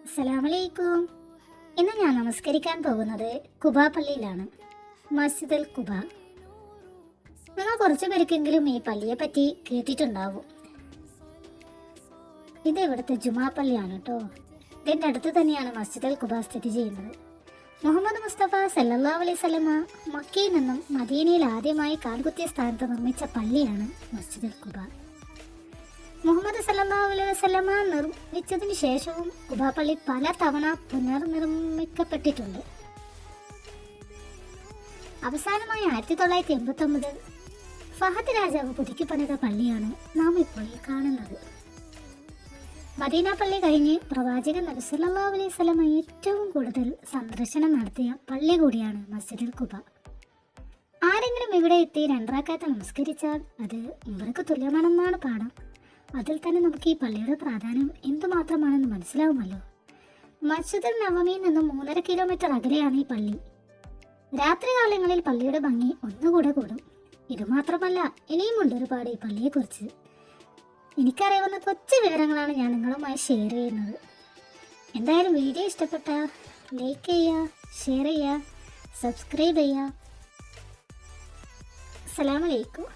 അസ്സലാമലൈക്കും. ഇന്ന് ഞാൻ നമസ്കരിക്കാൻ പോകുന്നത് കുബാ പള്ളിയിലാണ്, മസ്ജിദ് അൽ കുബ. നിങ്ങൾ കുറച്ചു പേർക്കെങ്കിലും ഈ പള്ളിയെ പറ്റി കേട്ടിട്ടുണ്ടാവും. ഇത് ഇവിടുത്തെ ജുമാ പള്ളിയാണ് കേട്ടോ. ഇതിൻ്റെ അടുത്ത് തന്നെയാണ് മസ്ജിദ് അൽ കുബ സ്ഥിതി ചെയ്യുന്നത്. മുഹമ്മദ് മുസ്തഫ സല്ലല്ലാഹു അലൈഹി വസല്ലമ മക്കയിൽ നിന്നും മദീനയിൽ ആദ്യമായി കാൽകുത്തിയ സ്ഥാനത്ത് നിർമ്മിച്ച പള്ളിയാണ് മസ്ജിദ് അൽ കുബ. മുഹമ്മദ് സല്ലല്ലാഹു അലൈഹി വസല്ലമ നിർമ്മിച്ചതിന് ശേഷവും കുബാ പള്ളി പല തവണ പുനർനിർമ്മിക്കപ്പെട്ടിട്ടുണ്ട്. അവസാനമായി 1989 ഫഹദ് രാജാവ് പുതുക്കി പണിത പള്ളിയാണ് നാം ഇപ്പോൾ കാണുന്നത്. മദീന പള്ളി കഴിഞ്ഞ് പ്രവാചകൻ നബി സല്ലല്ലാഹു അലൈഹി വസല്ലമ ഏറ്റവും കൂടുതൽ സന്ദർശനം നടത്തിയ പള്ളി കൂടിയാണ് മസ്ജിദ് അൽ കുബ. ആരെങ്കിലും ഇവിടെ എത്തി 2 റക്അത്ത് നമസ്കരിച്ചാൽ അത് ഉംറക്ക് തുല്യമാണെന്നാണ് പാഠം. അതിൽ തന്നെ നമുക്ക് ഈ പള്ളിയുടെ പ്രാധാന്യം എന്തുമാത്രമാണെന്ന് മനസ്സിലാവുമല്ലോ. മസ്ജിദുൽ നബവിയിൽ നിന്നും 3.5 കിലോമീറ്റർ അകലെയാണ് ഈ പള്ളി. രാത്രികാലങ്ങളിൽ പള്ളിയുടെ ഭംഗി ഒന്നുകൂടെ കൂടും. ഇതുമാത്രമല്ല, ഇനിയുമുണ്ട് ഒരുപാട് ഈ പള്ളിയെക്കുറിച്ച്. എനിക്കറിയാവുന്ന കൊച്ചു വിവരങ്ങളാണ് ഞാൻ നിങ്ങളുമായി ഷെയർ ചെയ്യുന്നത്. എന്തായാലും വീഡിയോ ഇഷ്ടപ്പെട്ടാൽ ലൈക്ക് ചെയ്യുക, ഷെയർ ചെയ്യുക, സബ്സ്ക്രൈബ് ചെയ്യുക. അസ്സലാമു അലൈക്കും.